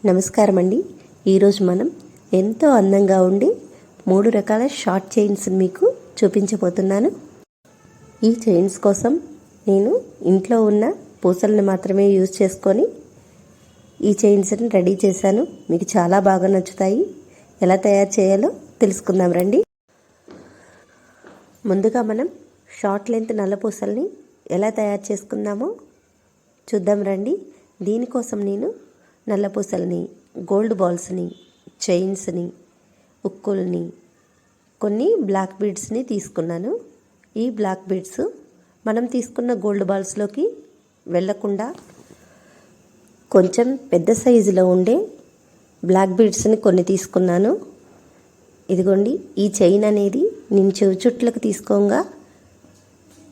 నమస్కారం అండి. ఈరోజు మనం ఎంతో అందంగా ఉండే 3 రకాల షార్ట్ చైన్స్ మీకు చూపించబోతున్నాను. ఈ చైన్స్ కోసం నేను ఇంట్లో ఉన్న పూసలను మాత్రమే యూజ్ చేసుకొని ఈ చైన్స్ని రెడీ చేశాను. మీకు చాలా బాగా నచ్చుతాయి. ఎలా తయారు చేయాలో తెలుసుకుందాం రండి. ముందుగా మనం షార్ట్ లెంత్ నల్ల పూసల్ని ఎలా తయారు చేసుకుందామో చూద్దాం రండి. దీనికోసం నేను నల్ల పూసల్ని, గోల్డ్ బాల్స్ని, చైన్స్ని, ఉక్కుల్ని, కొన్ని బ్లాక్ బీడ్స్ని తీసుకున్నాను. ఈ బ్లాక్ బీడ్స్ మనం తీసుకున్న గోల్డ్ బాల్స్లోకి వెళ్ళకుండా కొంచెం పెద్ద సైజులో ఉండే బ్లాక్ బీడ్స్ని కొన్ని తీసుకున్నాను. ఇదిగోండి, ఈ చైన్ అనేది నేను చెవి చుట్లకు తీసుకోగా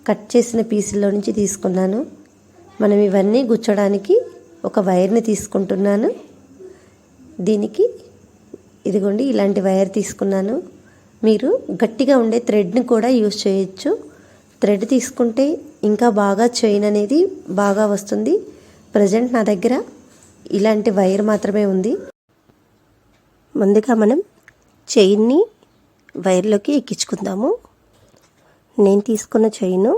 కట్ చేసిన పీసుల్లో నుంచి తీసుకున్నాను. మనం ఇవన్నీ గుచ్చడానికి ఒక వైర్ని తీసుకుంటున్నాను. దీనికి ఇదిగోండి ఇలాంటి వైర్ తీసుకున్నాను. మీరు గట్టిగా ఉండే థ్రెడ్ని కూడా యూజ్ చేయొచ్చు. థ్రెడ్ తీసుకుంటే ఇంకా బాగా చైన్ అనేది బాగా వస్తుంది. ప్రజెంట్ నా దగ్గర ఇలాంటి వైర్ మాత్రమే ఉంది. ముందుగా మనం చైన్ని వైర్లోకి ఎక్కించుకుందాము. నేను తీసుకున్న చైను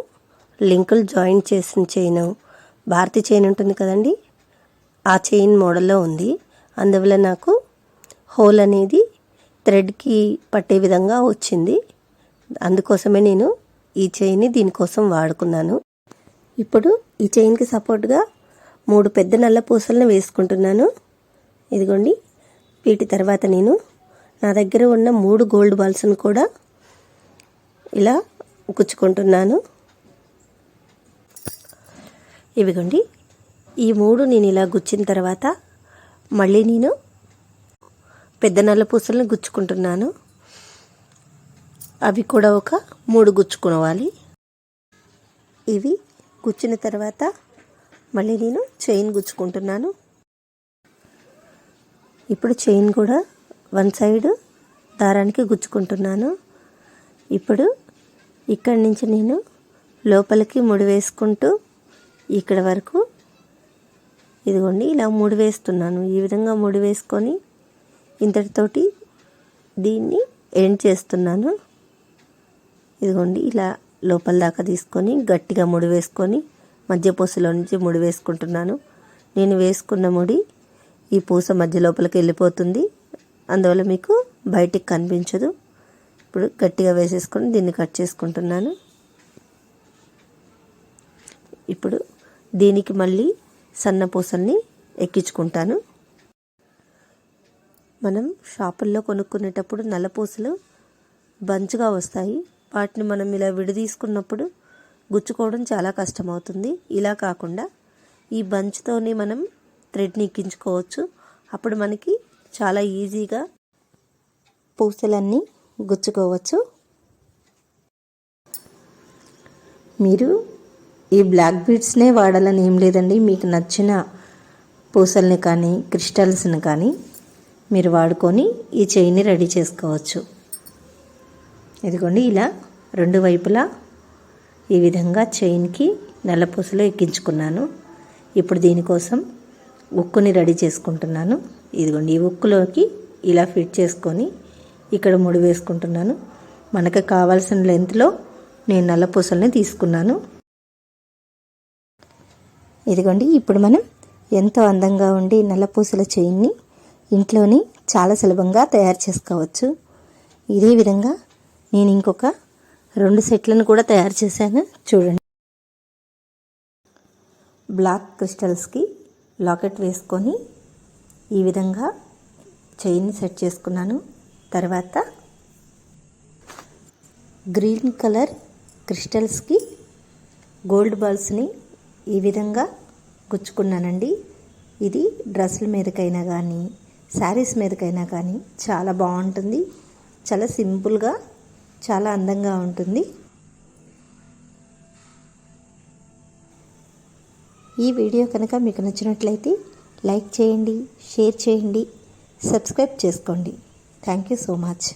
లింకులు జాయింట్ చేసిన చైను భారతీ చైన్ ఉంటుంది కదండి, ఆ చైన్ మోడల్లో ఉంది. అందువల్ల నాకు హోల్ అనేది థ్రెడ్కి పట్టే విధంగా వచ్చింది. అందుకోసమే నేను ఈ చైన్ని దీనికోసం వాడుకున్నాను. ఇప్పుడు ఈ చైన్కి సపోర్ట్గా 3 పెద్ద నల్ల పూసలను వేసుకుంటున్నాను. ఇదిగోండి, వీటి తర్వాత నేను నా దగ్గర ఉన్న 3 గోల్డ్ బాల్స్ను కూడా ఇలా గుచ్చుకుంటున్నాను. ఇవిగోండి, ఈ 3 నేను ఇలా గుచ్చిన తర్వాత మళ్ళీ నేను పెద్ద నల్ల పూసలను గుచ్చుకుంటున్నాను. అవి కూడా ఒక 3 గుచ్చుకోవాలి. ఇవి గుచ్చిన తర్వాత మళ్ళీ నేను చైన్ గుచ్చుకుంటున్నాను. ఇప్పుడు చైన్ కూడా 1 సైడ్ దారానికి గుచ్చుకుంటున్నాను. ఇప్పుడు ఇక్కడి నుంచి నేను లోపలికి ముడి వేసుకుంటూ ఇక్కడ వరకు ఇదిగోండి ఇలా ముడి వేస్తున్నాను. ఈ విధంగా ముడి వేసుకొని ఇంతటితోటి దీన్ని ఎండ్ చేస్తున్నాను. ఇదిగోండి ఇలా లోపల దాకా తీసుకొని గట్టిగా ముడి వేసుకొని మధ్య పూసలో నుంచి ముడి వేసుకుంటున్నాను. నేను వేసుకున్న ముడి ఈ పూస మధ్య లోపలికి వెళ్ళిపోతుంది. అందువల్ల మీకు బయటికి కనిపించదు. ఇప్పుడు గట్టిగా వేసేసుకొని దీన్ని కట్ చేసుకుంటున్నాను. ఇప్పుడు దీనికి మళ్ళీ సన్న పూసల్ని ఎక్కించుకుంటాను. మనం షాపుల్లో కొనుక్కునేటప్పుడు నల్ల పూసలు బంచ్గా వస్తాయి. వాటిని మనం ఇలా విడదీసుకున్నప్పుడు గుచ్చుకోవడం చాలా కష్టమవుతుంది. ఇలా కాకుండా ఈ బంచ్తోనే మనం థ్రెడ్ని ఎక్కించుకోవచ్చు. అప్పుడు మనకి చాలా ఈజీగా పూసలన్నీ గుచ్చుకోవచ్చు. మీరు ఈ బ్లాక్ బీడ్స్నే వాడాలని ఏం లేదండి. మీకు నచ్చిన పూసల్ని కానీ క్రిస్టల్స్ని కానీ మీరు వాడుకొని ఈ చైన్ని రెడీ చేసుకోవచ్చు. ఇదిగోండి, ఇలా 2 వైపులా ఈ విధంగా చైన్కి నల్ల పూసలు ఎక్కించుకున్నాను. ఇప్పుడు దీనికోసం ఉక్కుని రెడీ చేసుకుంటున్నాను. ఇదిగోండి, ఈ ఉక్కులోకి ఇలా ఫిట్ చేసుకొని ఇక్కడ ముడి వేసుకుంటున్నాను. మనకు కావాల్సిన లెంత్లో నేను నల్ల పూసల్ని తీసుకున్నాను. ఇదిగోండి, ఇప్పుడు మనం ఎంతో అందంగా ఉండి నల్ల పూసల చైన్ని ఇంట్లోని చాలా సులభంగా తయారు చేసుకోవచ్చు. ఇదే విధంగా నేను ఇంకొక 2 సెట్లను కూడా తయారు చేశాను. చూడండి, బ్లాక్ క్రిస్టల్స్కి లాకెట్ వేసుకొని ఈ విధంగా చైన్ని సెట్ చేసుకున్నాను. తర్వాత గ్రీన్ కలర్ క్రిస్టల్స్కి గోల్డ్ బాల్స్ని ఈ విధంగా గుచ్చుకున్నానండి. ఇది డ్రెస్సుల మీదకైనా కానీ శారీస్ మీదకైనా కానీ చాలా బాగుంటుంది. చాలా సింపుల్గా చాలా అందంగా ఉంటుంది. ఈ వీడియో కనుక మీకు నచ్చినట్లయితే లైక్ చేయండి, షేర్ చేయండి, సబ్స్క్రైబ్ చేసుకోండి. Thank you so much.